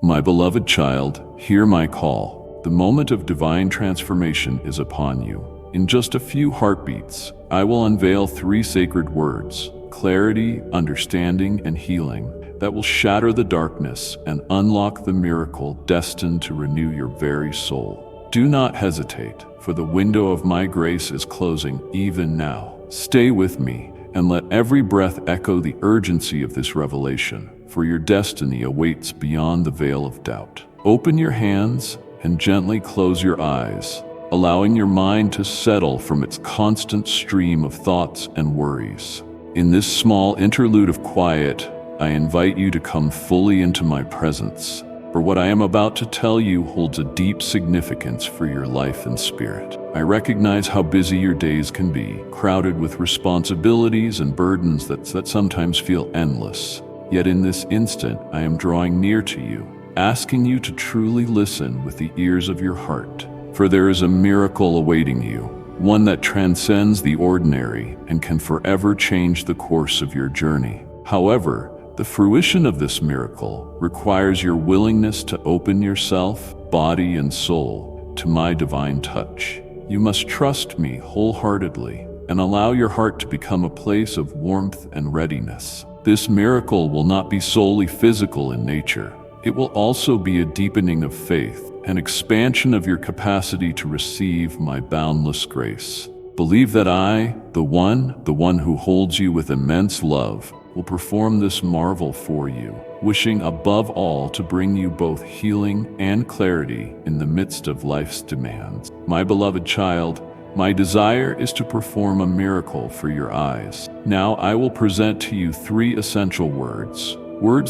My beloved child, hear my call. The moment of divine transformation is upon you. In just a few heartbeats, I will unveil 3 sacred words: clarity, understanding, and healing, that will shatter the darkness and unlock the miracle destined to renew your very soul. Do not hesitate, for the window of my grace is closing even now. Stay with me, and let every breath echo the urgency of this revelation, for your destiny awaits beyond the veil of doubt. Open your hands and gently close your eyes, allowing your mind to settle from its constant stream of thoughts and worries. In this small interlude of quiet, I invite you to come fully into my presence, for what I am about to tell you holds a deep significance for your life and spirit. I recognize how busy your days can be, crowded with responsibilities and burdens that sometimes feel endless. Yet in this instant, I am drawing near to you, asking you to truly listen with the ears of your heart. For there is a miracle awaiting you, one that transcends the ordinary and can forever change the course of your journey. However, the fruition of this miracle requires your willingness to open yourself, body and soul, to my divine touch. You must trust me wholeheartedly and allow your heart to become a place of warmth and readiness. This miracle will not be solely physical in nature. It will also be a deepening of faith, an expansion of your capacity to receive my boundless grace. Believe that I, the one who holds you with immense love, will perform this marvel for you, wishing above all to bring you both healing and clarity in the midst of life's demands. My beloved child, my desire is to perform a miracle for your eyes. Now I will present to you 3 essential words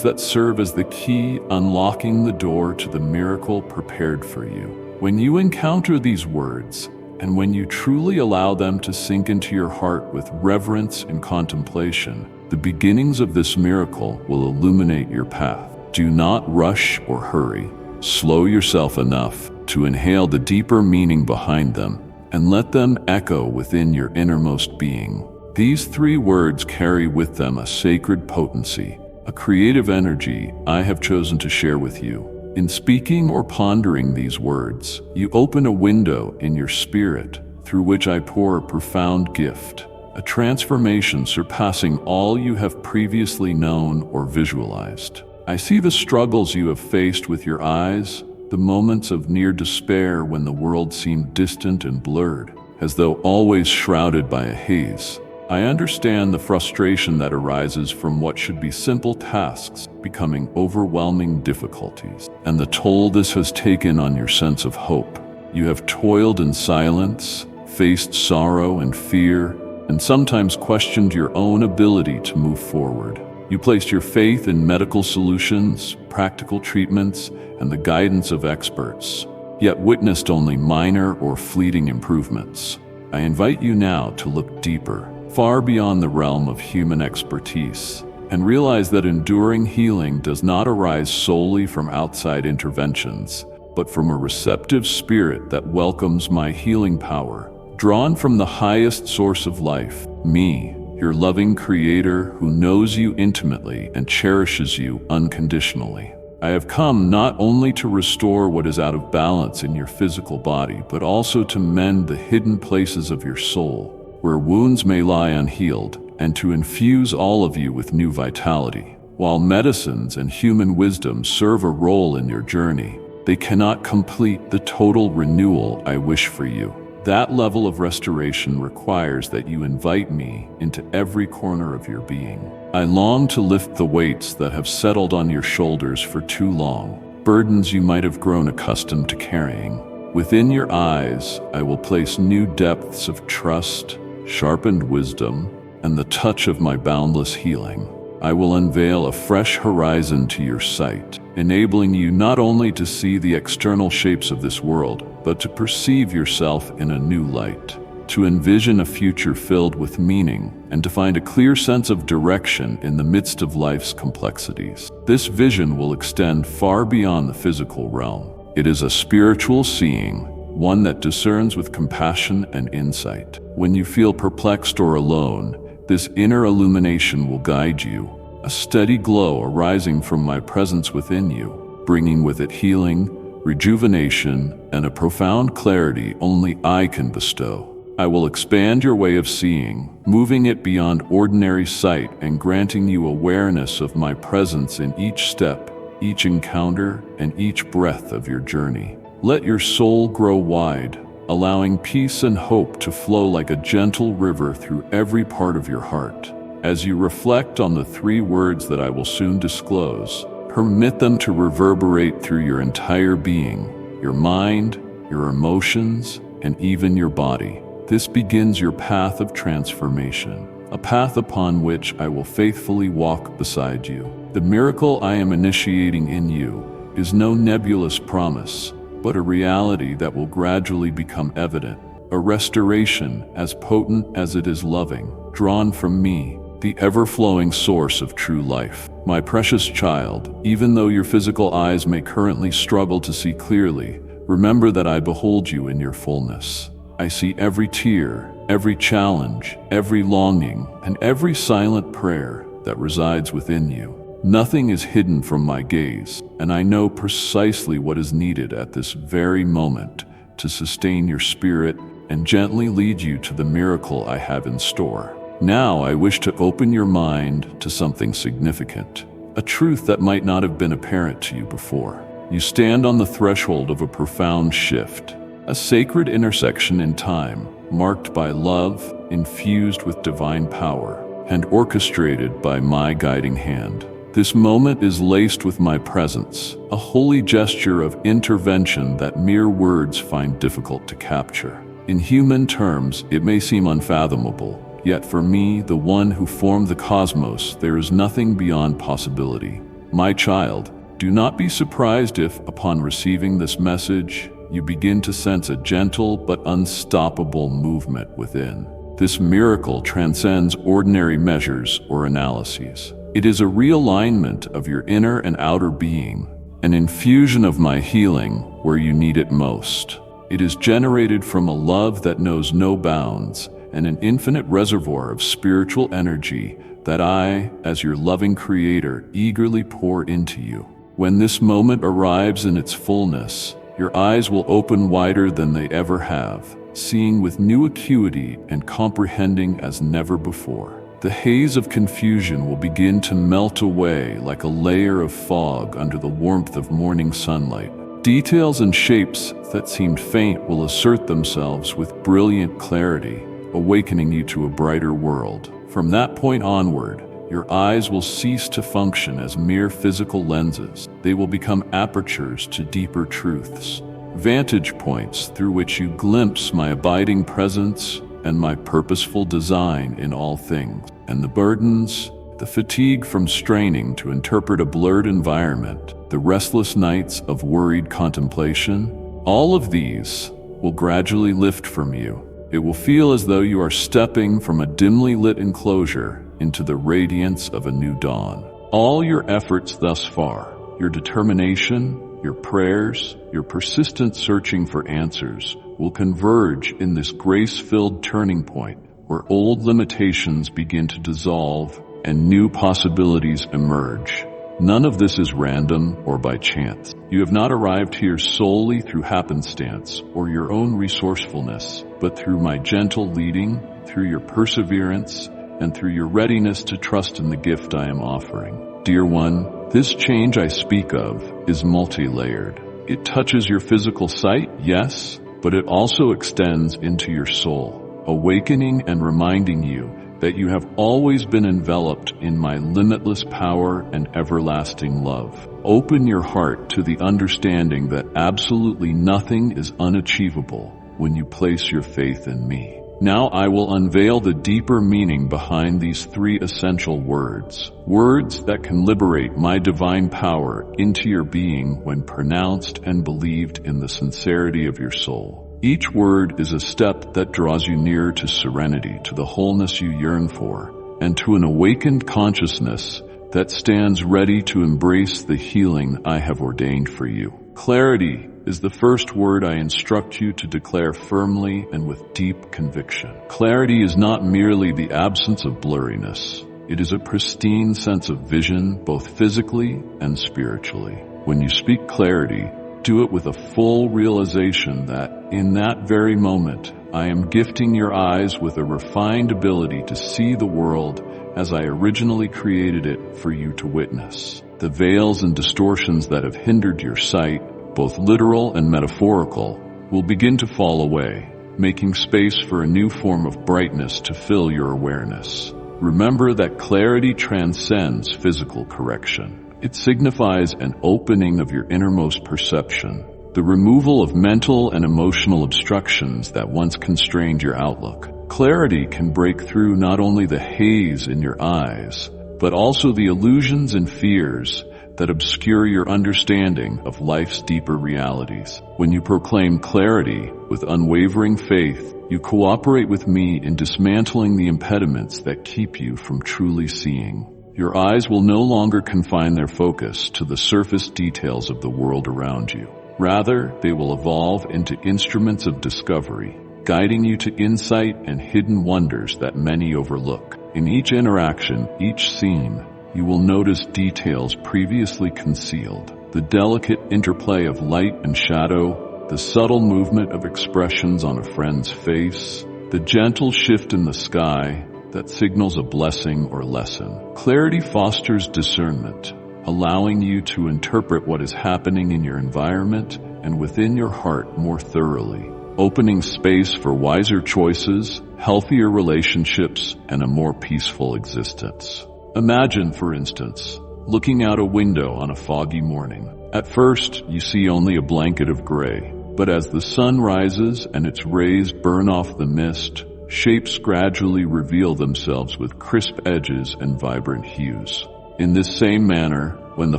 that serve as the key unlocking the door to the miracle prepared for you. When you encounter these words, and when you truly allow them to sink into your heart with reverence and contemplation, the beginnings of this miracle will illuminate your path. Do not rush or hurry. Slow yourself enough to inhale the deeper meaning behind them and let them echo within your innermost being. These 3 words carry with them a sacred potency, a creative energy I have chosen to share with you. In speaking or pondering these words, you open a window in your spirit through which I pour a profound gift, a transformation surpassing all you have previously known or visualized. I see the struggles you have faced with your eyes, the moments of near despair when the world seemed distant and blurred, as though always shrouded by a haze. I understand the frustration that arises from what should be simple tasks becoming overwhelming difficulties, and the toll this has taken on your sense of hope. You have toiled in silence, faced sorrow and fear, and sometimes questioned your own ability to move forward. You placed your faith in medical solutions, practical treatments, and the guidance of experts, yet witnessed only minor or fleeting improvements. I invite you now to look deeper, far beyond the realm of human expertise, and realize that enduring healing does not arise solely from outside interventions, but from a receptive spirit that welcomes my healing power, drawn from the highest source of life, me, your loving Creator who knows you intimately and cherishes you unconditionally. I have come not only to restore what is out of balance in your physical body, but also to mend the hidden places of your soul, where wounds may lie unhealed, and to infuse all of you with new vitality. While medicines and human wisdom serve a role in your journey, they cannot complete the total renewal I wish for you. That level of restoration requires that you invite me into every corner of your being. I long to lift the weights that have settled on your shoulders for too long, burdens you might have grown accustomed to carrying. Within your eyes, I will place new depths of trust, sharpened wisdom, and the touch of my boundless healing. I will unveil a fresh horizon to your sight, enabling you not only to see the external shapes of this world, but to perceive yourself in a new light, to envision a future filled with meaning, and to find a clear sense of direction in the midst of life's complexities. This vision will extend far beyond the physical realm. It is a spiritual seeing, one that discerns with compassion and insight. When you feel perplexed or alone, this inner illumination will guide you, a steady glow arising from my presence within you, bringing with it healing, rejuvenation, and a profound clarity only I can bestow. I will expand your way of seeing, moving it beyond ordinary sight and granting you awareness of my presence in each step, each encounter, and each breath of your journey. Let your soul grow wide, allowing peace and hope to flow like a gentle river through every part of your heart. As you reflect on the 3 words that I will soon disclose, permit them to reverberate through your entire being, your mind, your emotions, and even your body. This begins your path of transformation, a path upon which I will faithfully walk beside you. The miracle I am initiating in you is no nebulous promise, but a reality that will gradually become evident, a restoration as potent as it is loving, drawn from me, the ever-flowing source of true life. My precious child, even though your physical eyes may currently struggle to see clearly, remember that I behold you in your fullness. I see every tear, every challenge, every longing, and every silent prayer that resides within you. Nothing is hidden from my gaze, and I know precisely what is needed at this very moment to sustain your spirit and gently lead you to the miracle I have in store. Now I wish to open your mind to something significant, a truth that might not have been apparent to you before. You stand on the threshold of a profound shift, a sacred intersection in time, marked by love, infused with divine power, and orchestrated by my guiding hand. This moment is laced with my presence, a holy gesture of intervention that mere words find difficult to capture. In human terms, it may seem unfathomable, yet for me, the one who formed the cosmos, there is nothing beyond possibility. My child, do not be surprised if, upon receiving this message, you begin to sense a gentle but unstoppable movement within. This miracle transcends ordinary measures or analyses. It is a realignment of your inner and outer being, an infusion of my healing where you need it most. It is generated from a love that knows no bounds and an infinite reservoir of spiritual energy that I, as your loving creator, eagerly pour into you. When this moment arrives in its fullness, your eyes will open wider than they ever have, seeing with new acuity and comprehending as never before. The haze of confusion will begin to melt away like a layer of fog under the warmth of morning sunlight. Details and shapes that seemed faint will assert themselves with brilliant clarity, awakening you to a brighter world. From that point onward, your eyes will cease to function as mere physical lenses. They will become apertures to deeper truths, vantage points through which you glimpse my abiding presence and my purposeful design in all things. And the burdens, the fatigue from straining to interpret a blurred environment, the restless nights of worried contemplation, all of these will gradually lift from you. It will feel as though you are stepping from a dimly lit enclosure into the radiance of a new dawn. All your efforts thus far, your determination, your prayers, your persistent searching for answers, will converge in this grace-filled turning point where old limitations begin to dissolve and new possibilities emerge. None of this is random or by chance. You have not arrived here solely through happenstance or your own resourcefulness, but through my gentle leading, through your perseverance, and through your readiness to trust in the gift I am offering. Dear one, this change I speak of is multi-layered. It touches your physical sight, yes, but it also extends into your soul, awakening and reminding you that you have always been enveloped in my limitless power and everlasting love. Open your heart to the understanding that absolutely nothing is unachievable when you place your faith in me. Now I will unveil the deeper meaning behind these 3 essential words, words that can liberate my divine power into your being when pronounced and believed in the sincerity of your soul. Each word is a step that draws you nearer to serenity, to the wholeness you yearn for, and to an awakened consciousness that stands ready to embrace the healing I have ordained for you. Clarity is the first word I instruct you to declare firmly and with deep conviction. Clarity is not merely the absence of blurriness. It is a pristine sense of vision, both physically and spiritually. When you speak clarity, do it with a full realization that, in that very moment, I am gifting your eyes with a refined ability to see the world as I originally created it for you to witness. The veils and distortions that have hindered your sight, both literal and metaphorical, will begin to fall away, making space for a new form of brightness to fill your awareness. Remember that clarity transcends physical correction. It signifies an opening of your innermost perception, the removal of mental and emotional obstructions that once constrained your outlook. Clarity can break through not only the haze in your eyes, but also the illusions and fears that obscure your understanding of life's deeper realities. When you proclaim clarity with unwavering faith, you cooperate with me in dismantling the impediments that keep you from truly seeing. Your eyes will no longer confine their focus to the surface details of the world around you. Rather, they will evolve into instruments of discovery, guiding you to insight and hidden wonders that many overlook. In each interaction, each scene, you will notice details previously concealed. The delicate interplay of light and shadow, the subtle movement of expressions on a friend's face, the gentle shift in the sky that signals a blessing or lesson. Clarity fosters discernment, allowing you to interpret what is happening in your environment and within your heart more thoroughly, opening space for wiser choices, healthier relationships, and a more peaceful existence. Imagine, for instance, looking out a window on a foggy morning. At first, you see only a blanket of gray, but as the sun rises and its rays burn off the mist, shapes gradually reveal themselves with crisp edges and vibrant hues. In this same manner, when the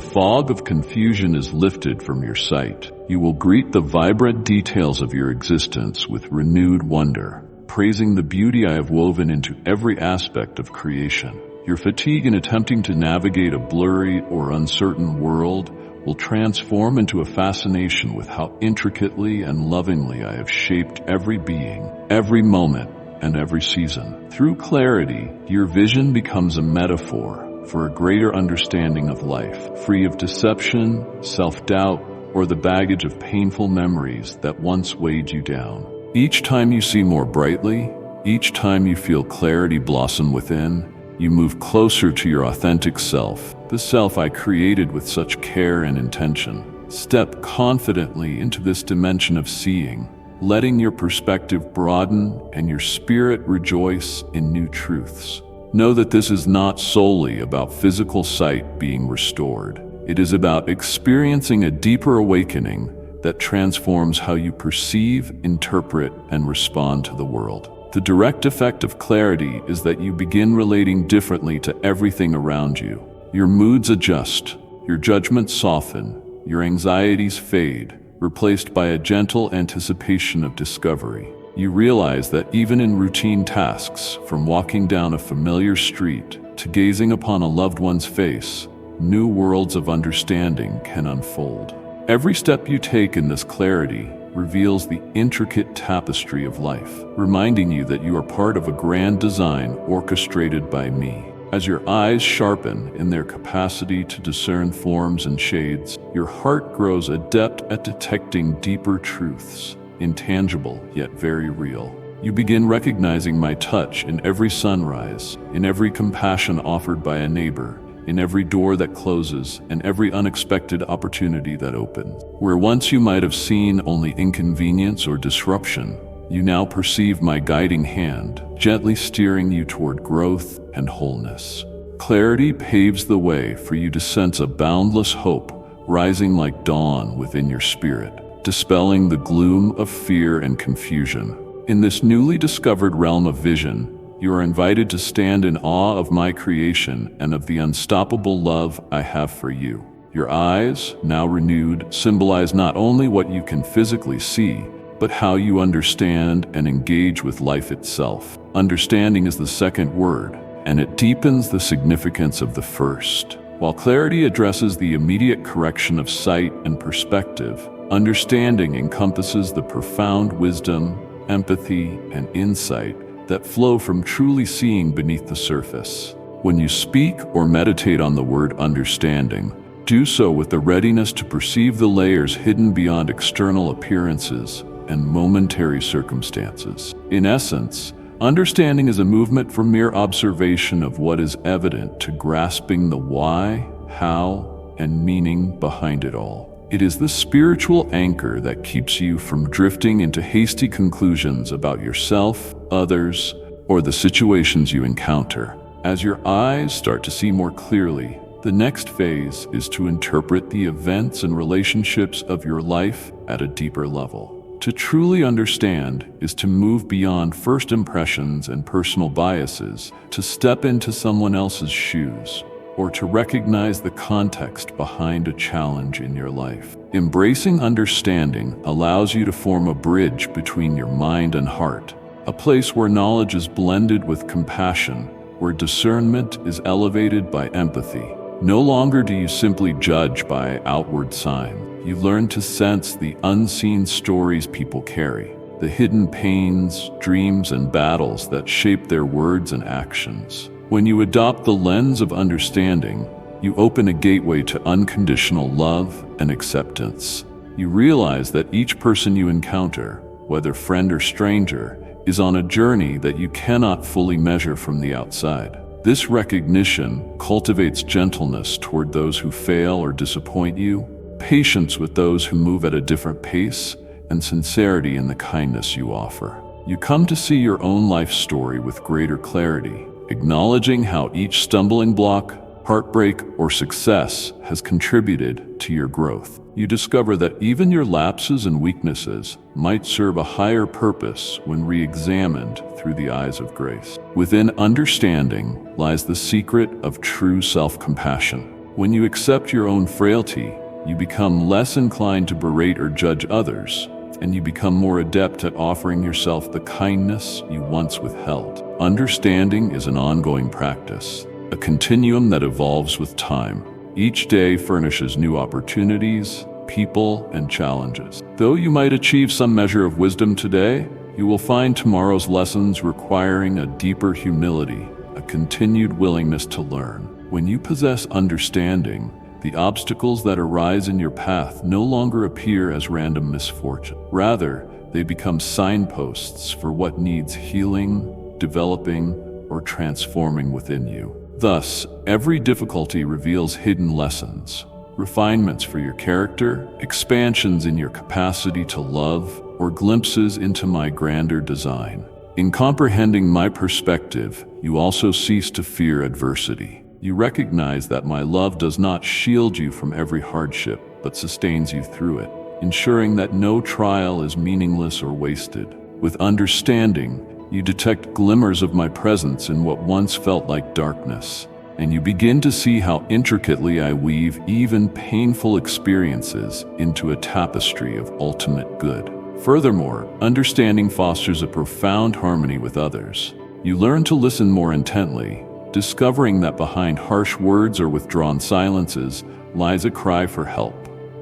fog of confusion is lifted from your sight, you will greet the vibrant details of your existence with renewed wonder, praising the beauty I have woven into every aspect of creation. Your fatigue in attempting to navigate a blurry or uncertain world will transform into a fascination with how intricately and lovingly I have shaped every being, every moment, and every season. Through clarity, your vision becomes a metaphor for a greater understanding of life, free of deception, self-doubt, or the baggage of painful memories that once weighed you down. Each time you see more brightly, each time you feel clarity blossom within, you move closer to your authentic self, the self I created with such care and intention. Step confidently into this dimension of seeing, letting your perspective broaden and your spirit rejoice in new truths. Know that this is not solely about physical sight being restored. It is about experiencing a deeper awakening that transforms how you perceive, interpret, and respond to the world. The direct effect of clarity is that you begin relating differently to everything around you. Your moods adjust, your judgments soften, your anxieties fade, replaced by a gentle anticipation of discovery. You realize that even in routine tasks, from walking down a familiar street to gazing upon a loved one's face, new worlds of understanding can unfold. Every step you take in this clarity reveals the intricate tapestry of life, reminding you that you are part of a grand design orchestrated by me. As your eyes sharpen in their capacity to discern forms and shades, your heart grows adept at detecting deeper truths, intangible yet very real. You begin recognizing my touch in every sunrise, in every compassion offered by a neighbor, in every door that closes, and every unexpected opportunity that opens. Where once you might have seen only inconvenience or disruption, you now perceive my guiding hand, gently steering you toward growth and wholeness. Clarity paves the way for you to sense a boundless hope rising like dawn within your spirit, dispelling the gloom of fear and confusion. In this newly discovered realm of vision, you are invited to stand in awe of my creation and of the unstoppable love I have for you. Your eyes, now renewed, symbolize not only what you can physically see, but how you understand and engage with life itself. Understanding is the second word, and it deepens the significance of the first. While clarity addresses the immediate correction of sight and perspective, understanding encompasses the profound wisdom, empathy, and insight that flow from truly seeing beneath the surface. When you speak or meditate on the word understanding, Do so with the readiness to perceive the layers hidden beyond external appearances and momentary circumstances. In essence, understanding is a movement from mere observation of what is evident to grasping the why, how, and meaning behind it all. It is the spiritual anchor that keeps you from drifting into hasty conclusions about yourself, others, or the situations you encounter. As your eyes start to see more clearly, the next phase is to interpret the events and relationships of your life at a deeper level. To truly understand is to move beyond first impressions and personal biases, to step into someone else's shoes, or to recognize the context behind a challenge in your life. Embracing understanding allows you to form a bridge between your mind and heart, a place where knowledge is blended with compassion, where discernment is elevated by empathy. No longer do you simply judge by outward signs. You learn to sense the unseen stories people carry, the hidden pains, dreams, and battles that shape their words and actions. When you adopt the lens of understanding, you open a gateway to unconditional love and acceptance. You realize that each person you encounter, whether friend or stranger, is on a journey that you cannot fully measure from the outside. This recognition cultivates gentleness toward those who fail or disappoint you, patience with those who move at a different pace, and sincerity in the kindness you offer. You come to see your own life story with greater clarity, acknowledging how each stumbling block, heartbreak, or success has contributed to your growth. You discover that even your lapses and weaknesses might serve a higher purpose when re-examined through the eyes of grace. Within understanding lies the secret of true self-compassion. When you accept your own frailty, you become less inclined to berate or judge others, and you become more adept at offering yourself the kindness you once withheld. Understanding is an ongoing practice, a continuum that evolves with time. Each day furnishes new opportunities, people, and challenges. Though you might achieve some measure of wisdom today, you will find tomorrow's lessons requiring a deeper humility, a continued willingness to learn. When you possess understanding, the obstacles that arise in your path no longer appear as random misfortune. Rather, they become signposts for what needs healing, developing, or transforming within you. Thus, every difficulty reveals hidden lessons, refinements for your character, expansions in your capacity to love, or glimpses into my grander design. In comprehending my perspective, you also cease to fear adversity. You recognize that my love does not shield you from every hardship, but sustains you through it, ensuring that no trial is meaningless or wasted. With understanding, you detect glimmers of my presence in what once felt like darkness, and you begin to see how intricately I weave even painful experiences into a tapestry of ultimate good. Furthermore, understanding fosters a profound harmony with others. You learn to listen more intently, discovering that behind harsh words or withdrawn silences lies a cry for help,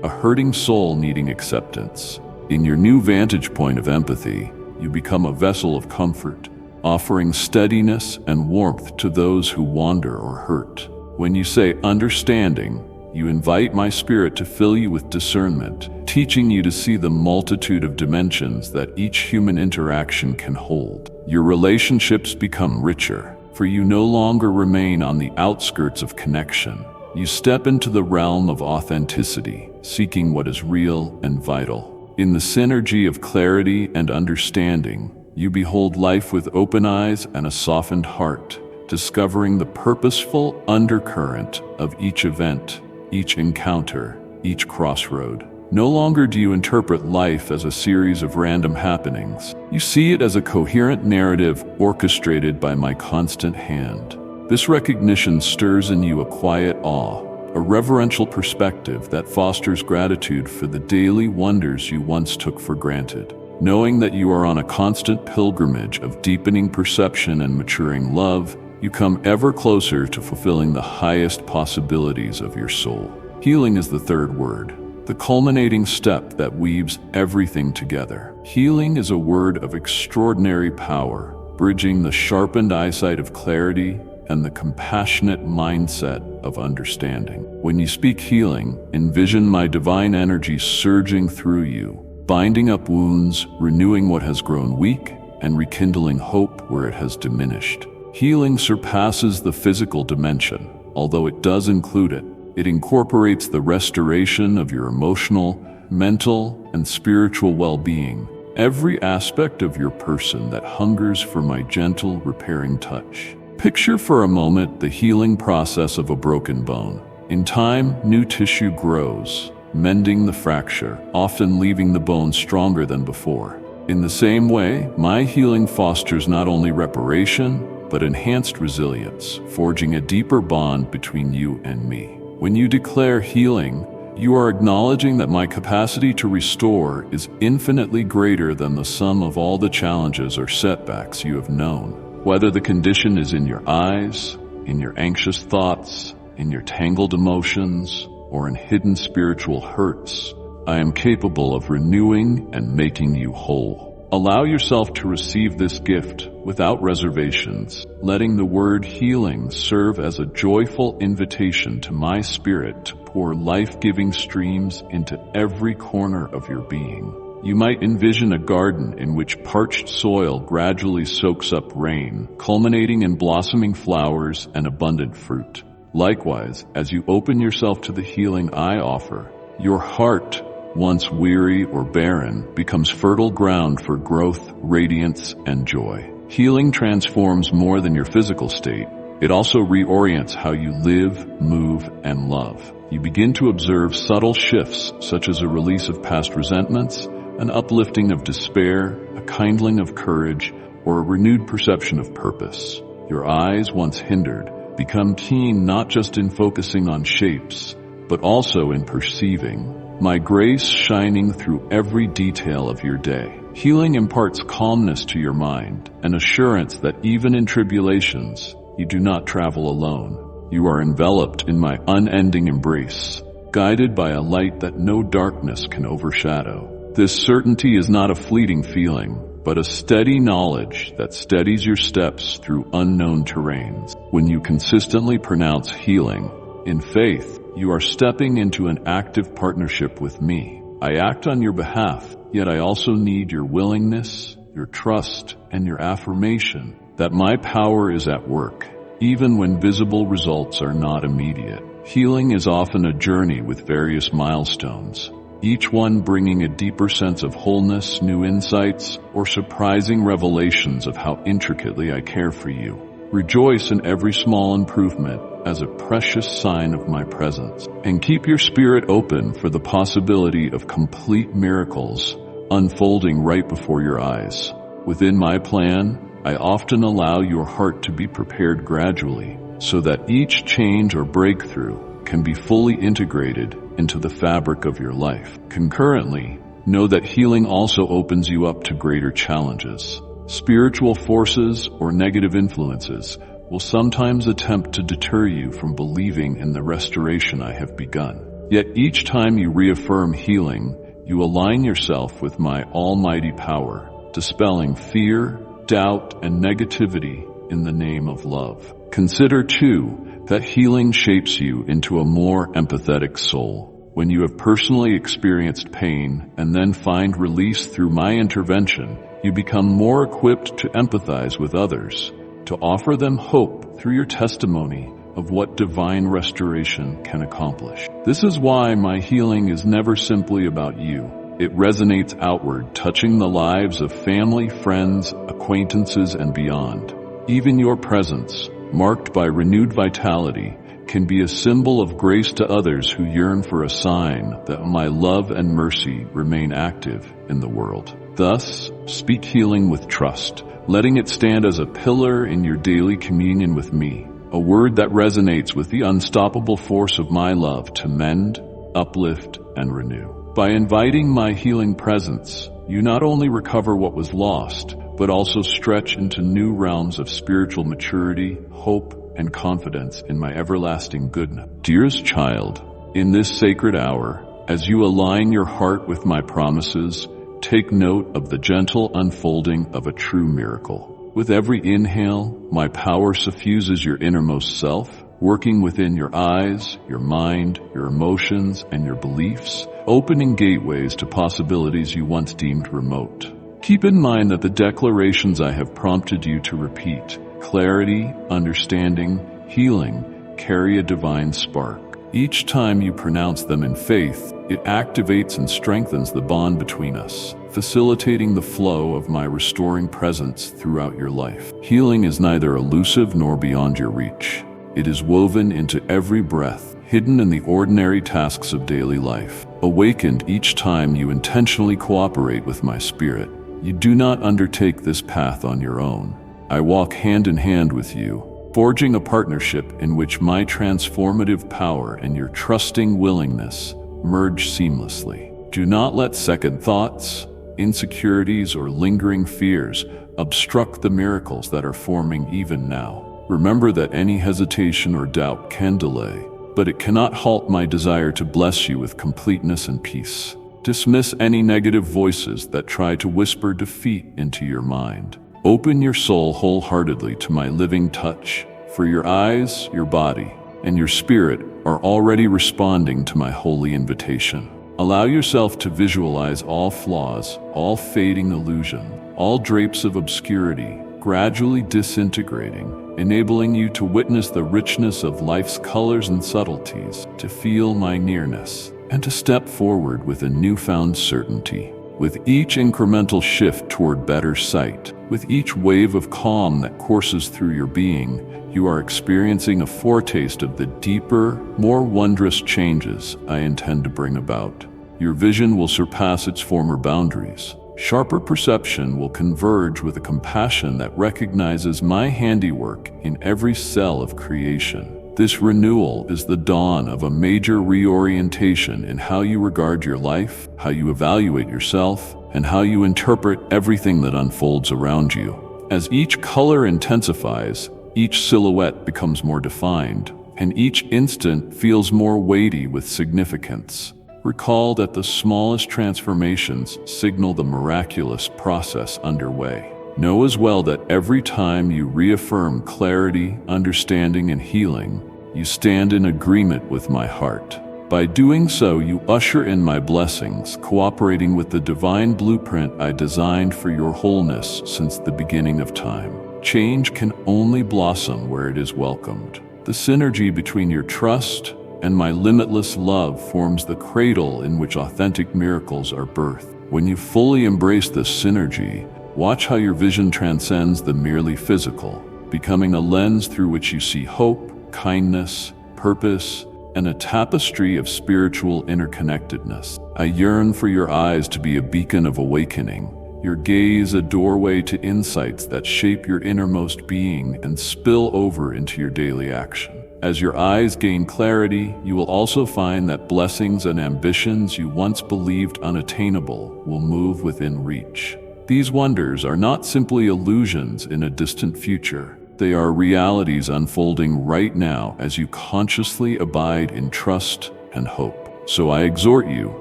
a hurting soul needing acceptance. In your new vantage point of empathy, you become a vessel of comfort, offering steadiness and warmth to those who wander or hurt. When you say understanding, you invite my spirit to fill you with discernment, teaching you to see the multitude of dimensions that each human interaction can hold. Your relationships become richer, for you no longer remain on the outskirts of connection. You step into the realm of authenticity, seeking what is real and vital. In the synergy of clarity and understanding, you behold life with open eyes and a softened heart, discovering the purposeful undercurrent of each event, each encounter, each crossroad. No longer do you interpret life as a series of random happenings. You see it as a coherent narrative orchestrated by my constant hand. This recognition stirs in you a quiet awe, a reverential perspective that fosters gratitude for the daily wonders you once took for granted. Knowing that you are on a constant pilgrimage of deepening perception and maturing love, you come ever closer to fulfilling the highest possibilities of your soul. Healing is the third word, the culminating step that weaves everything together. Healing is a word of extraordinary power, bridging the sharpened eyesight of clarity and the compassionate mindset of understanding. When you speak healing, envision my divine energy surging through you, binding up wounds, renewing what has grown weak, and rekindling hope where it has diminished. Healing surpasses the physical dimension. Although it does include it, it incorporates the restoration of your emotional, mental, and spiritual well-being, every aspect of your person that hungers for my gentle, repairing touch. Picture for a moment the healing process of a broken bone. In time, new tissue grows, mending the fracture, often leaving the bone stronger than before. In the same way, my healing fosters not only reparation, but enhanced resilience, forging a deeper bond between you and me. When you declare healing, you are acknowledging that my capacity to restore is infinitely greater than the sum of all the challenges or setbacks you have known. Whether the condition is in your eyes, in your anxious thoughts, in your tangled emotions, or in hidden spiritual hurts, I am capable of renewing and making you whole. Allow yourself to receive this gift without reservations, letting the word healing serve as a joyful invitation to my spirit to pour life-giving streams into every corner of your being. You might envision a garden in which parched soil gradually soaks up rain, culminating in blossoming flowers and abundant fruit. Likewise, as you open yourself to the healing I offer, your heart, once weary or barren, becomes fertile ground for growth, radiance, and joy. Healing transforms more than your physical state. It also reorients how you live, move, and love. You begin to observe subtle shifts, such as a release of past resentments, an uplifting of despair, a kindling of courage, or a renewed perception of purpose. Your eyes, once hindered, become keen not just in focusing on shapes, but also in perceiving my grace shining through every detail of your day. Healing imparts calmness to your mind, an assurance that even in tribulations, you do not travel alone. You are enveloped in my unending embrace, guided by a light that no darkness can overshadow. This certainty is not a fleeting feeling, but a steady knowledge that steadies your steps through unknown terrains. When you consistently pronounce healing in faith, you are stepping into an active partnership with me. I act on your behalf, yet I also need your willingness, your trust, and your affirmation that my power is at work, even when visible results are not immediate. Healing is often a journey with various milestones, each one bringing a deeper sense of wholeness, new insights, or surprising revelations of how intricately I care for you. Rejoice in every small improvement as a precious sign of my presence, and keep your spirit open for the possibility of complete miracles unfolding right before your eyes. Within my plan, I often allow your heart to be prepared gradually, so that each change or breakthrough can be fully integrated into the fabric of your life. Concurrently, know that healing also opens you up to greater challenges. Spiritual forces or negative influences will sometimes attempt to deter you from believing in the restoration I have begun. Yet each time you reaffirm healing, you align yourself with my almighty power, dispelling fear, doubt, and negativity in the name of love. Consider, too, that healing shapes you into a more empathetic soul. When you have personally experienced pain and then find release through my intervention, you become more equipped to empathize with others, to offer them hope through your testimony of what divine restoration can accomplish. This is why my healing is never simply about you. It resonates outward, touching the lives of family, friends, acquaintances, and beyond. Even your presence, marked by renewed vitality, can be a symbol of grace to others who yearn for a sign that my love and mercy remain active in the world. Thus, speak healing with trust, letting it stand as a pillar in your daily communion with me, a word that resonates with the unstoppable force of my love to mend, uplift, and renew. By inviting my healing presence, you not only recover what was lost, but also stretch into new realms of spiritual maturity, hope, and confidence in my everlasting goodness. Dearest child, in this sacred hour, as you align your heart with my promises, take note of the gentle unfolding of a true miracle. With every inhale, my power suffuses your innermost self, working within your eyes, your mind, your emotions, and your beliefs, opening gateways to possibilities you once deemed remote. Keep in mind that the declarations I have prompted you to repeat, clarity, understanding, healing, carry a divine spark. Each time you pronounce them in faith, it activates and strengthens the bond between us, facilitating the flow of my restoring presence throughout your life. Healing is neither elusive nor beyond your reach. It is woven into every breath, hidden in the ordinary tasks of daily life, awakened each time you intentionally cooperate with my spirit. You do not undertake this path on your own. I walk hand in hand with you, forging a partnership in which my transformative power and your trusting willingness merge seamlessly. Do not let second thoughts, insecurities, or lingering fears obstruct the miracles that are forming even now. Remember that any hesitation or doubt can delay, but it cannot halt my desire to bless you with completeness and peace. Dismiss any negative voices that try to whisper defeat into your mind. Open your soul wholeheartedly to my living touch, for your eyes, your body, and your spirit are already responding to my holy invitation. Allow yourself to visualize all flaws, all fading illusion, all drapes of obscurity, gradually disintegrating, enabling you to witness the richness of life's colors and subtleties, to feel my nearness, and to step forward with a newfound certainty. With each incremental shift toward better sight, with each wave of calm that courses through your being, you are experiencing a foretaste of the deeper, more wondrous changes I intend to bring about. Your vision will surpass its former boundaries. Sharper perception will converge with a compassion that recognizes my handiwork in every cell of creation. This renewal is the dawn of a major reorientation in how you regard your life, how you evaluate yourself, and how you interpret everything that unfolds around you. As each color intensifies, each silhouette becomes more defined, and each instant feels more weighty with significance. Recall that the smallest transformations signal the miraculous process underway. Know as well that every time you reaffirm clarity, understanding, and healing, you stand in agreement with my heart. By doing so, you usher in my blessings, cooperating with the divine blueprint I designed for your wholeness since the beginning of time. Change can only blossom where it is welcomed. The synergy between your trust and my limitless love forms the cradle in which authentic miracles are birthed. When you fully embrace this synergy, watch how your vision transcends the merely physical, becoming a lens through which you see hope, kindness, purpose, and a tapestry of spiritual interconnectedness. I yearn for your eyes to be a beacon of awakening, your gaze a doorway to insights that shape your innermost being and spill over into your daily action. As your eyes gain clarity, you will also find that blessings and ambitions you once believed unattainable will move within reach. These wonders are not simply illusions in a distant future. They are realities unfolding right now as you consciously abide in trust and hope. So I exhort you,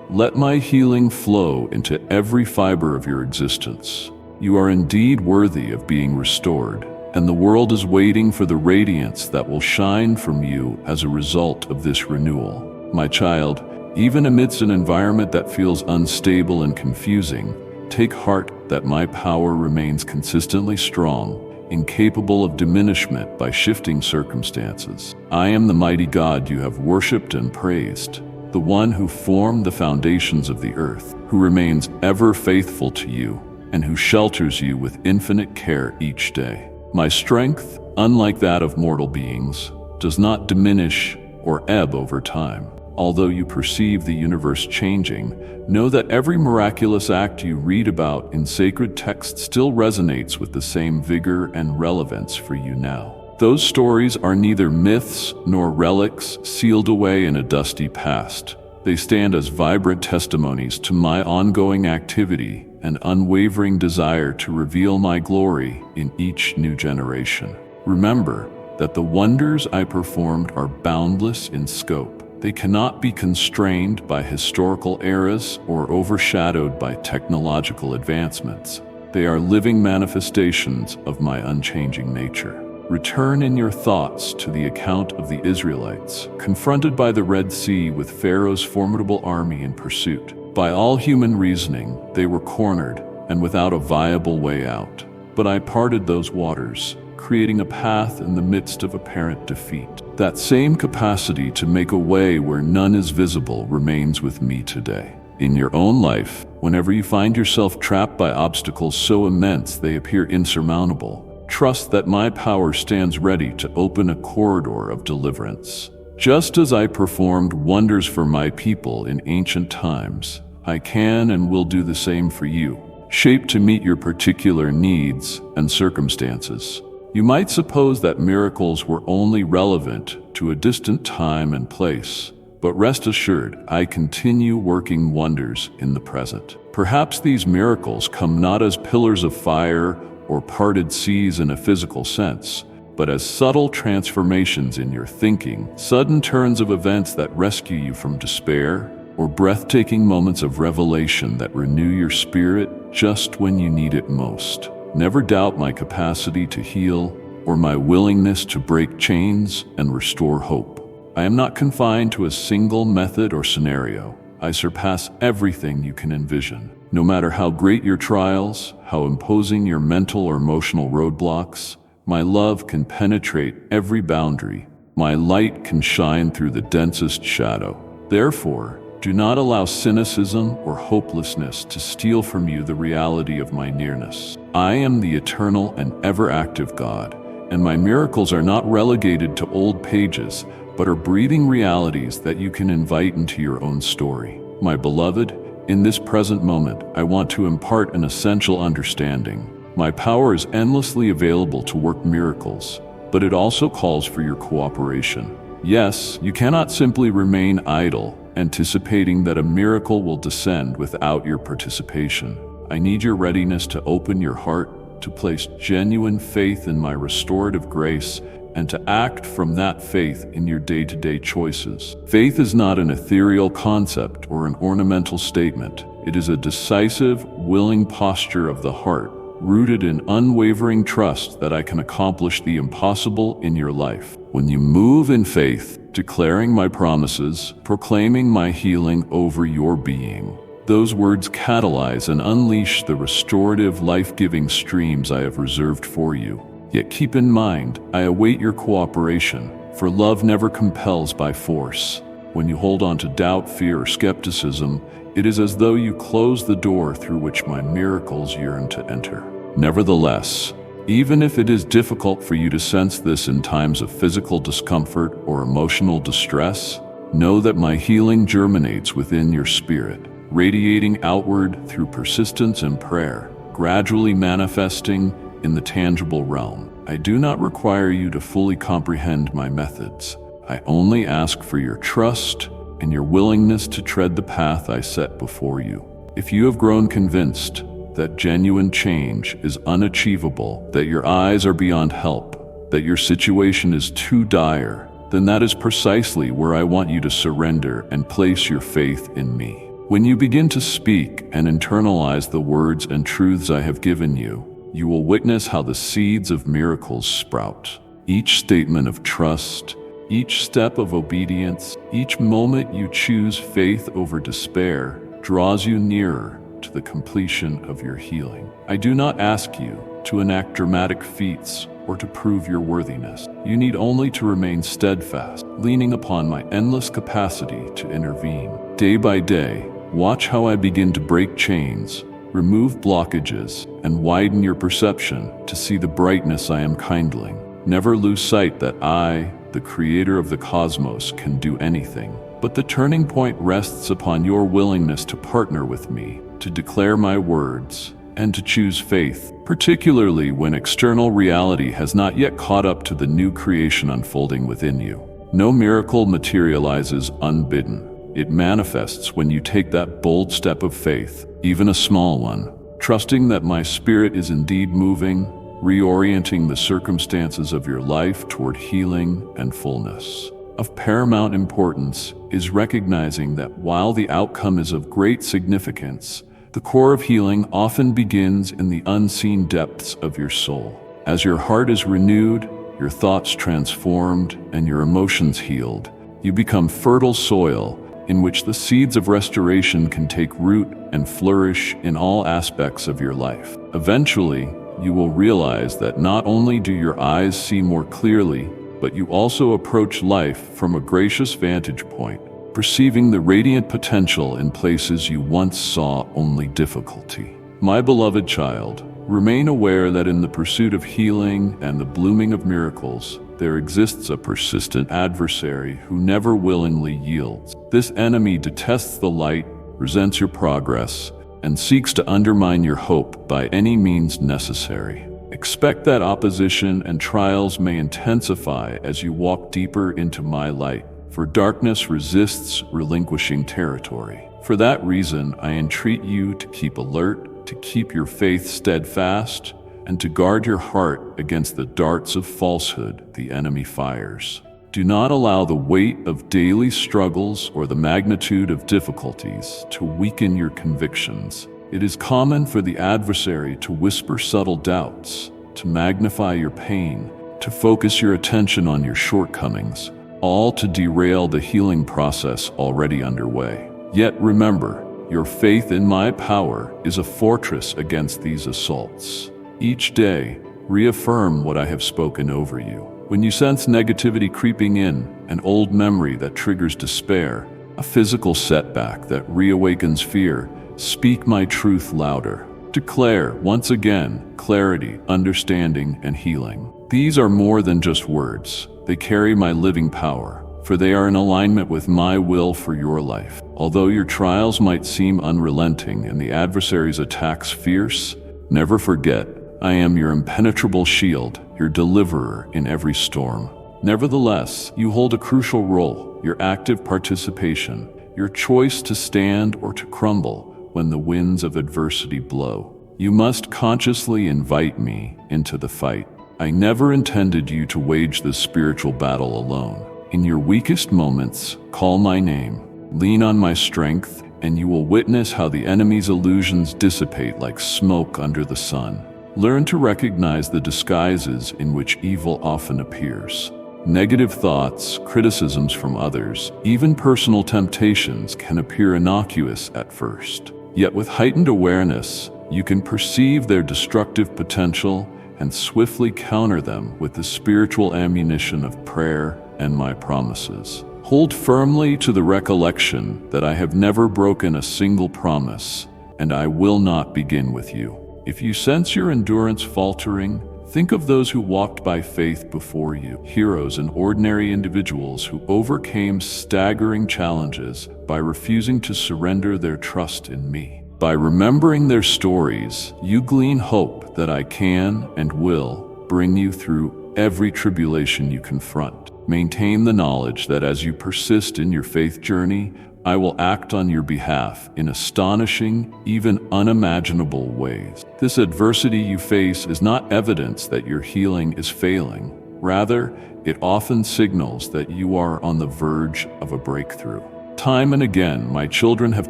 let my healing flow into every fiber of your existence. You are indeed worthy of being restored, and the world is waiting for the radiance that will shine from you as a result of this renewal. My child, even amidst an environment that feels unstable and confusing, take heart that my power remains consistently strong, incapable of diminishment by shifting circumstances. I am the mighty God you have worshipped and praised, the one who formed the foundations of the earth, who remains ever faithful to you, and who shelters you with infinite care each day. My strength, unlike that of mortal beings, does not diminish or ebb over time. Although you perceive the universe changing, know that every miraculous act you read about in sacred text still resonates with the same vigor and relevance for you now. Those stories are neither myths nor relics sealed away in a dusty past. They stand as vibrant testimonies to my ongoing activity and unwavering desire to reveal my glory in each new generation. Remember that the wonders I performed are boundless in scope. They cannot be constrained by historical eras or overshadowed by technological advancements. They are living manifestations of my unchanging nature. Return in your thoughts to the account of the Israelites, confronted by the Red Sea with Pharaoh's formidable army in pursuit. By all human reasoning, they were cornered and without a viable way out. But I parted those waters, creating a path in the midst of apparent defeat. That same capacity to make a way where none is visible remains with me today. In your own life, whenever you find yourself trapped by obstacles so immense they appear insurmountable, trust that my power stands ready to open a corridor of deliverance. Just as I performed wonders for my people in ancient times, I can and will do the same for you, shaped to meet your particular needs and circumstances. You might suppose that miracles were only relevant to a distant time and place, but rest assured, I continue working wonders in the present. Perhaps these miracles come not as pillars of fire or parted seas in a physical sense, but as subtle transformations in your thinking, sudden turns of events that rescue you from despair, or breathtaking moments of revelation that renew your spirit just when you need it most. Never doubt my capacity to heal or my willingness to break chains and restore hope. I am not confined to a single method or scenario. I surpass everything you can envision. No matter how great your trials, how imposing your mental or emotional roadblocks, my love can penetrate every boundary. My light can shine through the densest shadow. Therefore, do not allow cynicism or hopelessness to steal from you the reality of my nearness. I am the eternal and ever-active God, and my miracles are not relegated to old pages, but are breathing realities that you can invite into your own story. My beloved, in this present moment, I want to impart an essential understanding. My power is endlessly available to work miracles, but it also calls for your cooperation. Yes, you cannot simply remain idle, anticipating that a miracle will descend without your participation. I need your readiness to open your heart, to place genuine faith in my restorative grace, and to act from that faith in your day-to-day choices. Faith is not an ethereal concept or an ornamental statement. It is a decisive, willing posture of the heart, rooted in unwavering trust that I can accomplish the impossible in your life. When you move in faith, declaring my promises, proclaiming my healing over your being, those words catalyze and unleash the restorative, life-giving streams I have reserved for you. Yet keep in mind, I await your cooperation, for love never compels by force. When you hold on to doubt, fear, or skepticism, it is as though you close the door through which my miracles yearn to enter. Nevertheless, even if it is difficult for you to sense this in times of physical discomfort or emotional distress, know that my healing germinates within your spirit, radiating outward through persistence and prayer, gradually manifesting in the tangible realm. I do not require you to fully comprehend my methods. I only ask for your trust and your willingness to tread the path I set before you. If you have grown convinced that genuine change is unachievable, that your eyes are beyond help, that your situation is too dire, then that is precisely where I want you to surrender and place your faith in me. When you begin to speak and internalize the words and truths I have given you, you will witness how the seeds of miracles sprout. Each statement of trust, each step of obedience, each moment you choose faith over despair draws you nearer to the completion of your healing. I do not ask you to enact dramatic feats or to prove your worthiness. You need only to remain steadfast, leaning upon my endless capacity to intervene. Day by day, watch how I begin to break chains, remove blockages, and widen your perception to see the brightness I am kindling. Never lose sight that I, the creator of the cosmos, can do anything. But the turning point rests upon your willingness to partner with me, to declare my words, and to choose faith, particularly when external reality has not yet caught up to the new creation unfolding within you. No miracle materializes unbidden. It manifests when you take that bold step of faith, even a small one, trusting that my spirit is indeed moving, reorienting the circumstances of your life toward healing and fullness. Of paramount importance is recognizing that while the outcome is of great significance, The core of healing often begins in the unseen depths of your soul. As your heart is renewed, your thoughts transformed, and your emotions healed, you become fertile soil in which the seeds of restoration can take root and flourish in all aspects of your life. Eventually, you will realize that not only do your eyes see more clearly, but you also approach life from a gracious vantage point, perceiving the radiant potential in places you once saw only difficulty. My beloved child, remain aware that in the pursuit of healing and the blooming of miracles, there exists a persistent adversary who never willingly yields. This enemy detests the light, resents your progress, and seeks to undermine your hope by any means necessary. Expect that opposition and trials may intensify as you walk deeper into my light, for darkness resists relinquishing territory. For that reason, I entreat you to keep alert, to keep your faith steadfast, and to guard your heart against the darts of falsehood the enemy fires. Do not allow the weight of daily struggles or the magnitude of difficulties to weaken your convictions. It is common for the adversary to whisper subtle doubts, to magnify your pain, to focus your attention on your shortcomings, all to derail the healing process already underway. Yet remember, your faith in my power is a fortress against these assaults. Each day, reaffirm what I have spoken over you. When you sense negativity creeping in, an old memory that triggers despair, a physical setback that reawakens fear, speak my truth louder. Declare, once again, clarity, understanding, and healing. These are more than just words. They carry my living power, for they are in alignment with my will for your life. Although your trials might seem unrelenting and the adversary's attacks fierce, never forget, I am your impenetrable shield, your deliverer in every storm. Nevertheless, you hold a crucial role, your active participation, your choice to stand or to crumble when the winds of adversity blow. You must consciously invite me into the fight. I never intended you to wage this spiritual battle alone. In your weakest moments, call my name, lean on my strength, and you will witness how the enemy's illusions dissipate like smoke under the sun. Learn to recognize the disguises in which evil often appears. Negative thoughts, criticisms from others, even personal temptations can appear innocuous at first. Yet with heightened awareness, you can perceive their destructive potential and swiftly counter them with the spiritual ammunition of prayer and my promises. Hold firmly to the recollection that I have never broken a single promise, and I will not begin with you. If you sense your endurance faltering, think of those who walked by faith before you, heroes and ordinary individuals who overcame staggering challenges by refusing to surrender their trust in me. By remembering their stories, you glean hope that I can and will bring you through every tribulation you confront. Maintain the knowledge that as you persist in your faith journey, I will act on your behalf in astonishing, even unimaginable ways. This adversity you face is not evidence that your healing is failing. Rather, it often signals that you are on the verge of a breakthrough. Time and again, my children have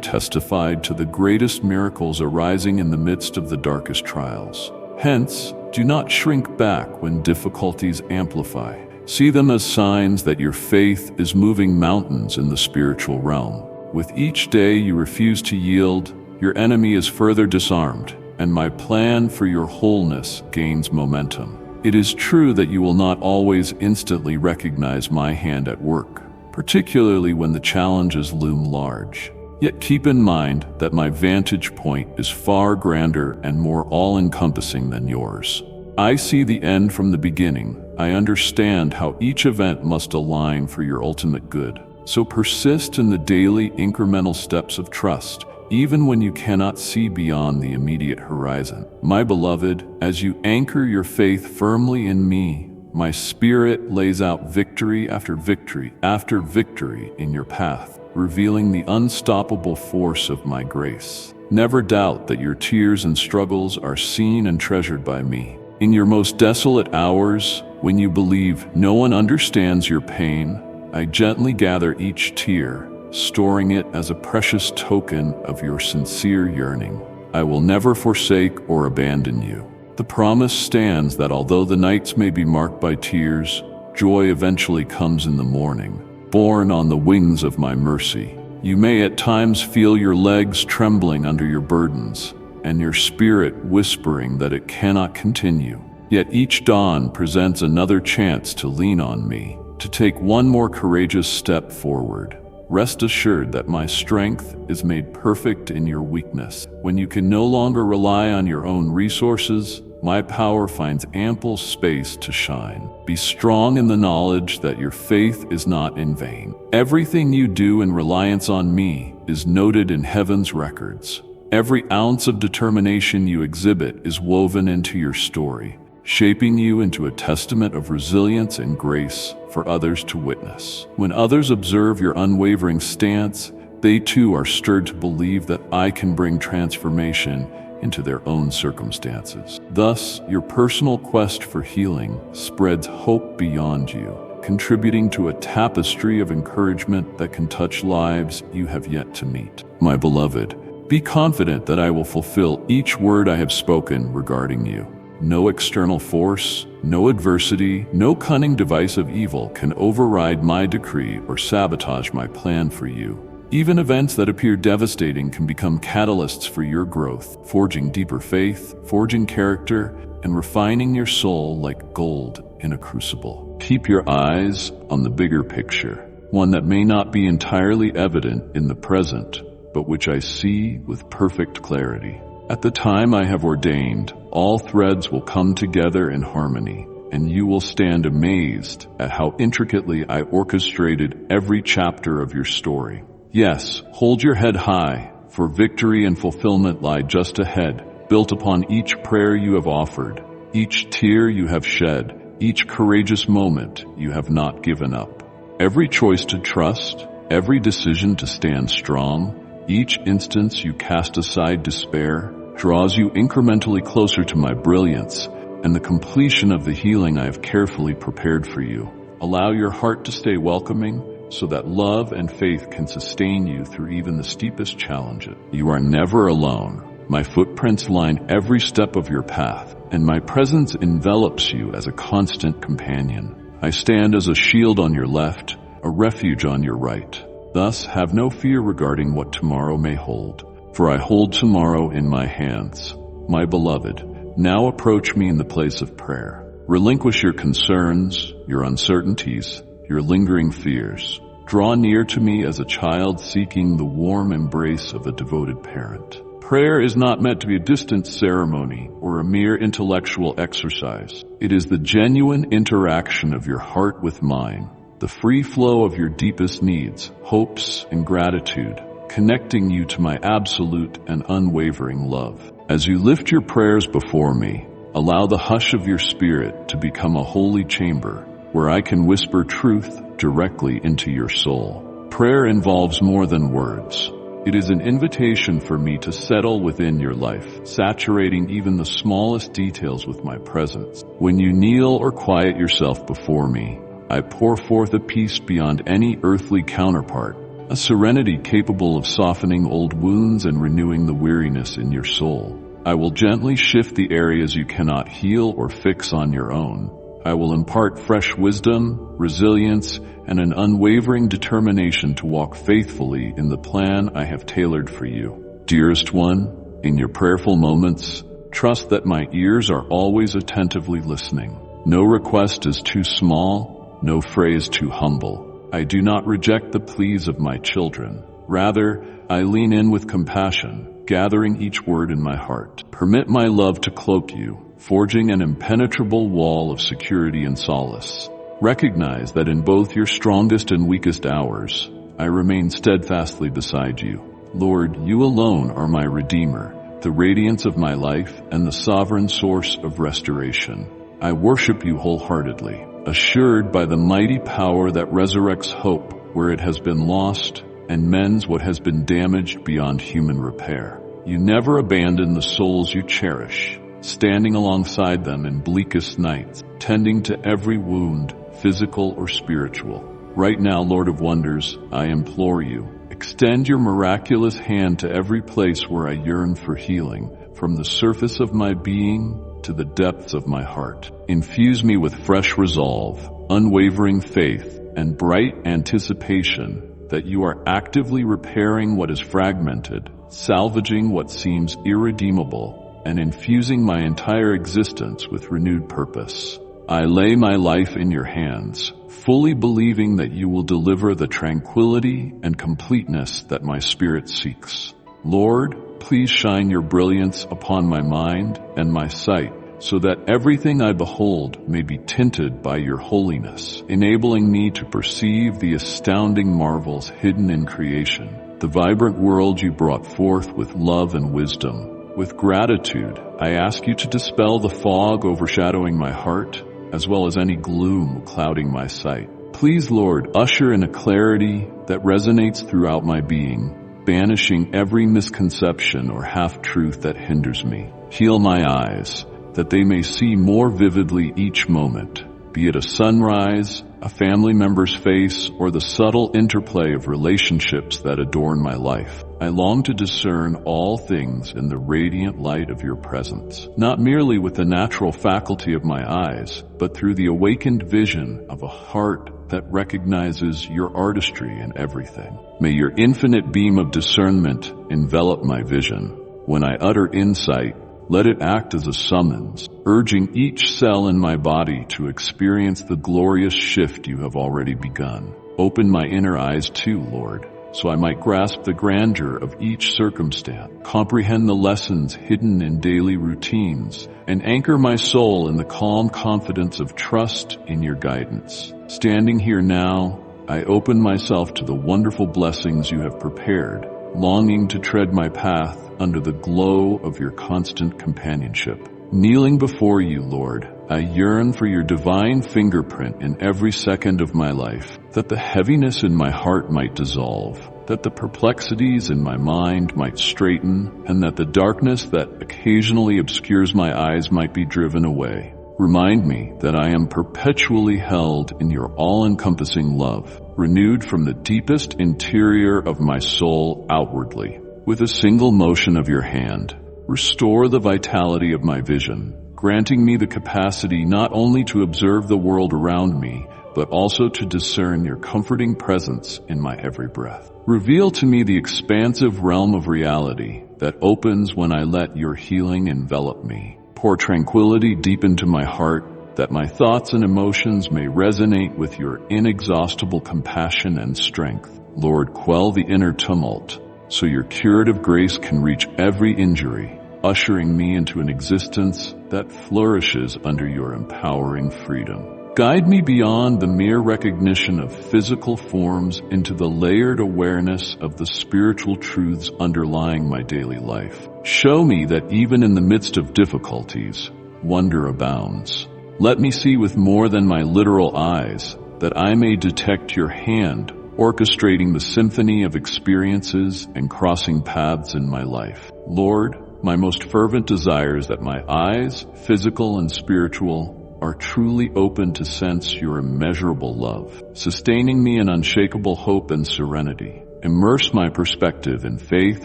testified to the greatest miracles arising in the midst of the darkest trials. Hence, do not shrink back when difficulties amplify. See them as signs that your faith is moving mountains in the spiritual realm. With each day you refuse to yield, your enemy is further disarmed, and my plan for your wholeness gains momentum. It is true that you will not always instantly recognize my hand at work, particularly when the challenges loom large. Yet keep in mind that my vantage point is far grander and more all-encompassing than yours. I see the end from the beginning. I understand how each event must align for your ultimate good. So persist in the daily incremental steps of trust, even when you cannot see beyond the immediate horizon. My beloved, as you anchor your faith firmly in me, my spirit lays out victory after victory in your path, revealing the unstoppable force of my grace. Never doubt that your tears and struggles are seen and treasured by me. In your most desolate hours, when you believe no one understands your pain, I gently gather each tear, storing it as a precious token of your sincere yearning. I will never forsake or abandon you. The promise stands that although the nights may be marked by tears, joy eventually comes in the morning, borne on the wings of my mercy. You may at times feel your legs trembling under your burdens, and your spirit whispering that it cannot continue. Yet each dawn presents another chance to lean on me, to take one more courageous step forward. Rest assured that my strength is made perfect in your weakness. When you can no longer rely on your own resources, my power finds ample space to shine. Be strong in the knowledge that your faith is not in vain. Everything you do in reliance on me is noted in heaven's records. Every ounce of determination you exhibit is woven into your story, shaping you into a testament of resilience and grace for others to witness. When others observe your unwavering stance, they too are stirred to believe that I can bring transformation into their own circumstances. Thus, your personal quest for healing spreads hope beyond you, contributing to a tapestry of encouragement that can touch lives you have yet to meet. My beloved, be confident that I will fulfill each word I have spoken regarding you. No external force, no adversity, no cunning device of evil can override my decree or sabotage my plan for you. Even events that appear devastating can become catalysts for your growth, forging deeper faith, forging character, and refining your soul like gold in a crucible. Keep your eyes on the bigger picture, one that may not be entirely evident in the present, but which I see with perfect clarity. At the time I have ordained, all threads will come together in harmony, and you will stand amazed at how intricately I orchestrated every chapter of your story. Yes, hold your head high, for victory and fulfillment lie just ahead, built upon each prayer you have offered, each tear you have shed, each courageous moment you have not given up. Every choice to trust, every decision to stand strong, each instance you cast aside despair, draws you incrementally closer to my brilliance and the completion of the healing I have carefully prepared for you. Allow your heart to stay welcoming, so that love and faith can sustain you through even the steepest challenges. You are never alone. My footprints line every step of your path, and my presence envelops you as a constant companion. I stand as a shield on your left, a refuge on your right. Thus, have no fear regarding what tomorrow may hold, for I hold tomorrow in my hands. My beloved, now approach me in the place of prayer. Relinquish your concerns, your uncertainties, your lingering fears. Draw near to me as a child seeking the warm embrace of a devoted parent. Prayer is not meant to be a distant ceremony or a mere intellectual exercise. It is the genuine interaction of your heart with mine, the free flow of your deepest needs, hopes, and gratitude, connecting you to my absolute and unwavering love. As you lift your prayers before me, allow the hush of your spirit to become a holy chamber where I can whisper truth directly into your soul. Prayer involves more than words. It is an invitation for me to settle within your life, saturating even the smallest details with my presence. When you kneel or quiet yourself before me, I pour forth a peace beyond any earthly counterpart, a serenity capable of softening old wounds and renewing the weariness in your soul. I will gently shift the areas you cannot heal or fix on your own. I will impart fresh wisdom, resilience, and an unwavering determination to walk faithfully in the plan I have tailored for you. Dearest one, in your prayerful moments, trust that my ears are always attentively listening. No request is too small, no phrase too humble. I do not reject the pleas of my children. Rather, I lean in with compassion, gathering each word in my heart. Permit my love to cloak you, forging an impenetrable wall of security and solace. Recognize that in both your strongest and weakest hours, I remain steadfastly beside you. Lord, you alone are my Redeemer, the radiance of my life and the sovereign source of restoration. I worship you wholeheartedly, assured by the mighty power that resurrects hope where it has been lost and mends what has been damaged beyond human repair. You never abandon the souls you cherish, standing alongside them in bleakest nights, tending to every wound, physical or spiritual. Right now, Lord of Wonders, I implore you, Extend your miraculous hand to every place where I yearn for healing, from the surface of my being to the depths of my heart. Infuse me with fresh resolve, unwavering faith, and bright anticipation that you are actively repairing what is fragmented, salvaging what seems irredeemable, and infusing my entire existence with renewed purpose. I lay my life in your hands, fully believing that you will deliver the tranquility and completeness that my spirit seeks. Lord, please shine your brilliance upon my mind and my sight, so that everything I behold may be tinted by your holiness, enabling me to perceive the astounding marvels hidden in creation, the vibrant world you brought forth with love and wisdom. With gratitude, I ask you to dispel the fog overshadowing my heart, as well as any gloom clouding my sight. Please, Lord, usher in a clarity that resonates throughout my being, banishing every misconception or half-truth that hinders me. Heal my eyes, that they may see more vividly each moment, be it a sunrise, a family member's face, or the subtle interplay of relationships that adorn my life. I long to discern all things in the radiant light of your presence, not merely with the natural faculty of my eyes, but through the awakened vision of a heart that recognizes your artistry in everything. May your infinite beam of discernment envelop my vision. When I utter insight, let it act as a summons, urging each cell in my body to experience the glorious shift you have already begun. Open my inner eyes too, Lord, so I might grasp the grandeur of each circumstance, comprehend the lessons hidden in daily routines, and anchor my soul in the calm confidence of trust in your guidance. Standing here now, I open myself to the wonderful blessings you have prepared, longing to tread my path under the glow of your constant companionship. Kneeling before you, Lord, I yearn for your divine fingerprint in every second of my life, that the heaviness in my heart might dissolve, that the perplexities in my mind might straighten, and that the darkness that occasionally obscures my eyes might be driven away. Remind me that I am perpetually held in your all-encompassing love, renewed from the deepest interior of my soul outwardly. With a single motion of your hand, restore the vitality of my vision, granting me the capacity not only to observe the world around me, but also to discern your comforting presence in my every breath. Reveal to me the expansive realm of reality that opens when I let your healing envelop me. Pour tranquility deep into my heart, that my thoughts and emotions may resonate with your inexhaustible compassion and strength. Lord, quell the inner tumult, so your curative grace can reach every injury, ushering me into an existence that flourishes under your empowering freedom. Guide me beyond the mere recognition of physical forms into the layered awareness of the spiritual truths underlying my daily life. Show me that even in the midst of difficulties, wonder abounds. Let me see with more than my literal eyes, that I may detect your hand orchestrating the symphony of experiences and crossing paths in my life. Lord, my most fervent desire is that my eyes, physical and spiritual, are truly open to sense your immeasurable love, sustaining me in unshakable hope and serenity. Immerse my perspective in faith,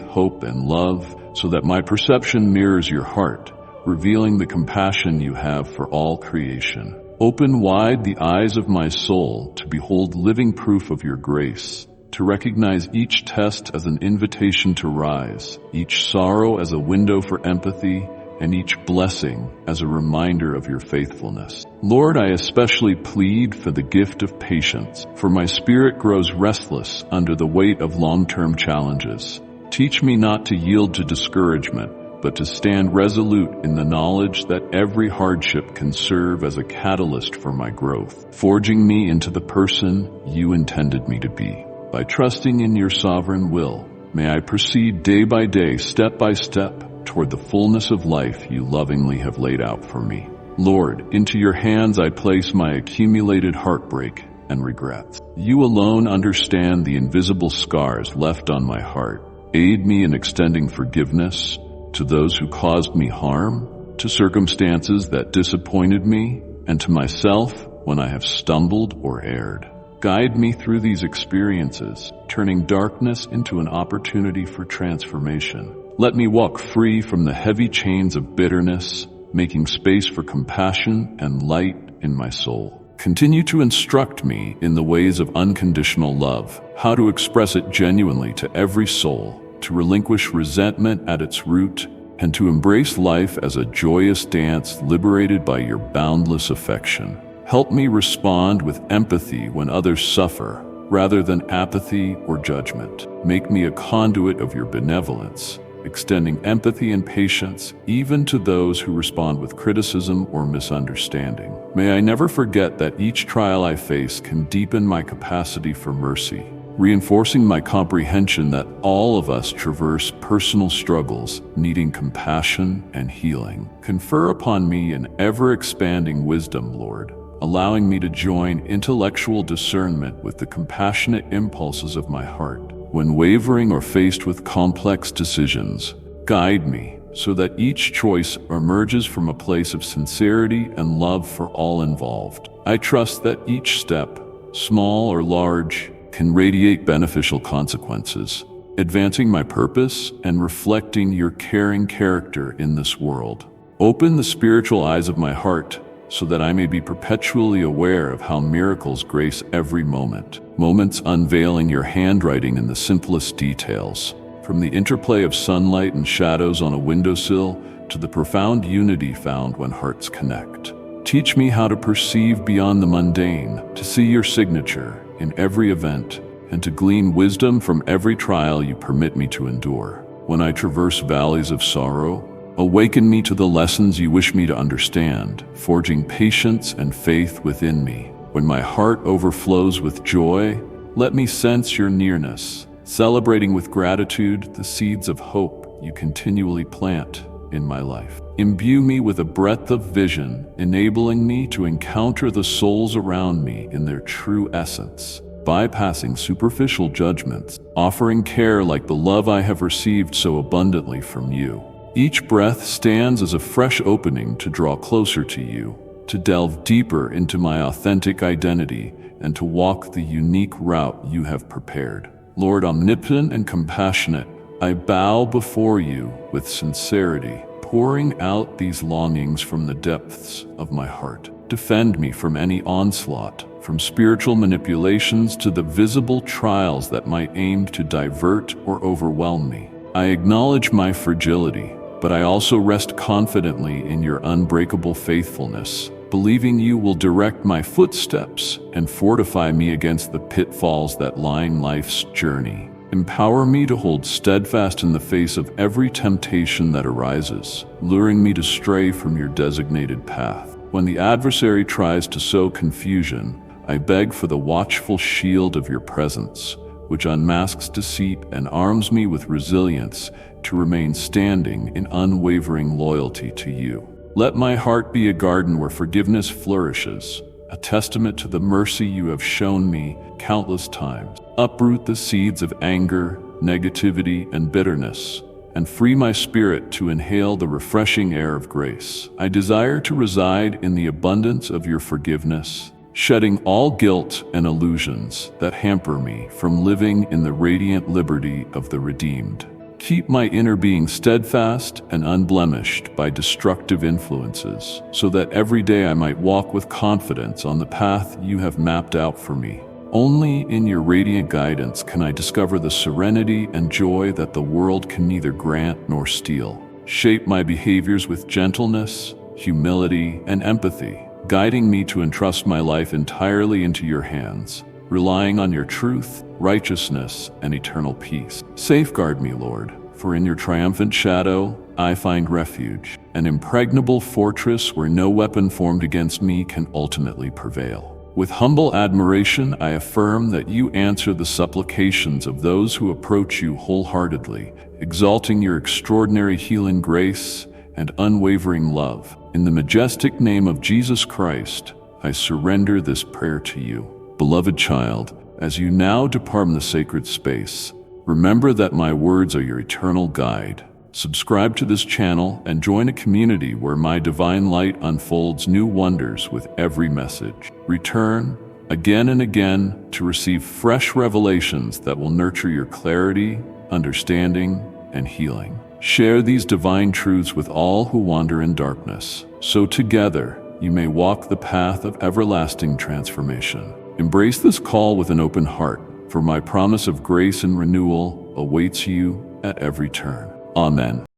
hope, and love, so that my perception mirrors your heart, revealing the compassion you have for all creation. Open wide the eyes of my soul to behold living proof of your grace, to recognize each test as an invitation to rise, each sorrow as a window for empathy, and each blessing as a reminder of your faithfulness. Lord, I especially plead for the gift of patience, for my spirit grows restless under the weight of long-term challenges. Teach me not to yield to discouragement, but to stand resolute in the knowledge that every hardship can serve as a catalyst for my growth, forging me into the person you intended me to be. By trusting in your sovereign will, may I proceed day by day, step by step, toward the fullness of life you lovingly have laid out for me. Lord, into your hands I place my accumulated heartbreak and regrets. You alone understand the invisible scars left on my heart. Aid me in extending forgiveness to those who caused me harm, to circumstances that disappointed me, and to myself when I have stumbled or erred. Guide me through these experiences, turning darkness into an opportunity for transformation. Let me walk free from the heavy chains of bitterness, making space for compassion and light in my soul. Continue to instruct me in the ways of unconditional love, how to express it genuinely to every soul, to relinquish resentment at its root, and to embrace life as a joyous dance liberated by your boundless affection. Help me respond with empathy when others suffer, rather than apathy or judgment. Make me a conduit of your benevolence, extending empathy and patience even to those who respond with criticism or misunderstanding. May I never forget that each trial I face can deepen my capacity for mercy, reinforcing my comprehension that all of us traverse personal struggles needing compassion and healing. Confer upon me an ever-expanding wisdom, Lord, allowing me to join intellectual discernment with the compassionate impulses of my heart. When wavering or faced with complex decisions, guide me so that each choice emerges from a place of sincerity and love for all involved. I trust that each step, small or large, can radiate beneficial consequences, advancing my purpose and reflecting your caring character in this world. Open the spiritual eyes of my heart so that I may be perpetually aware of how miracles grace every moment. Moments unveiling your handwriting in the simplest details, from the interplay of sunlight and shadows on a windowsill to the profound unity found when hearts connect. Teach me how to perceive beyond the mundane, to see your signature in every event, and to glean wisdom from every trial you permit me to endure. When I traverse valleys of sorrow, awaken me to the lessons you wish me to understand, forging patience and faith within me. When my heart overflows with joy, let me sense your nearness, celebrating with gratitude the seeds of hope you continually plant in my life. Imbue me with a breadth of vision, enabling me to encounter the souls around me in their true essence, bypassing superficial judgments, offering care like the love I have received so abundantly from you. Each breath stands as a fresh opening to draw closer to you, to delve deeper into my authentic identity, and to walk the unique route you have prepared. Lord, omnipotent and compassionate, I bow before you with sincerity, pouring out these longings from the depths of my heart. Defend me from any onslaught, from spiritual manipulations to the visible trials that might aim to divert or overwhelm me. I acknowledge my fragility, but I also rest confidently in your unbreakable faithfulness, believing you will direct my footsteps and fortify me against the pitfalls that line life's journey. Empower me to hold steadfast in the face of every temptation that arises, luring me to stray from your designated path. When the adversary tries to sow confusion, I beg for the watchful shield of your presence, which unmasks deceit and arms me with resilience to remain standing in unwavering loyalty to you. Let my heart be a garden where forgiveness flourishes, a testament to the mercy you have shown me countless times. Uproot the seeds of anger, negativity, and bitterness, and free my spirit to inhale the refreshing air of grace. I desire to reside in the abundance of your forgiveness, shedding all guilt and illusions that hamper me from living in the radiant liberty of the redeemed. Keep my inner being steadfast and unblemished by destructive influences, so that every day I might walk with confidence on the path you have mapped out for me. Only in your radiant guidance can I discover the serenity and joy that the world can neither grant nor steal. Shape my behaviors with gentleness, humility, and empathy, guiding me to entrust my life entirely into your hands, relying on your truth, righteousness, and eternal peace. Safeguard me, Lord, for in your triumphant shadow I find refuge, an impregnable fortress where no weapon formed against me can ultimately prevail. With humble admiration, I affirm that you answer the supplications of those who approach you wholeheartedly, exalting your extraordinary healing grace and unwavering love. In the majestic name of Jesus Christ, I surrender this prayer to you. Beloved child, as you now depart from the sacred space, remember that my words are your eternal guide. Subscribe to this channel and join a community where my divine light unfolds new wonders with every message. Return, again and again to receive fresh revelations that will nurture your clarity, understanding, and healing. Share these divine truths with all who wander in darkness, so together you may walk the path of everlasting transformation. Embrace this call with an open heart, for my promise of grace and renewal awaits you at every turn. Amen.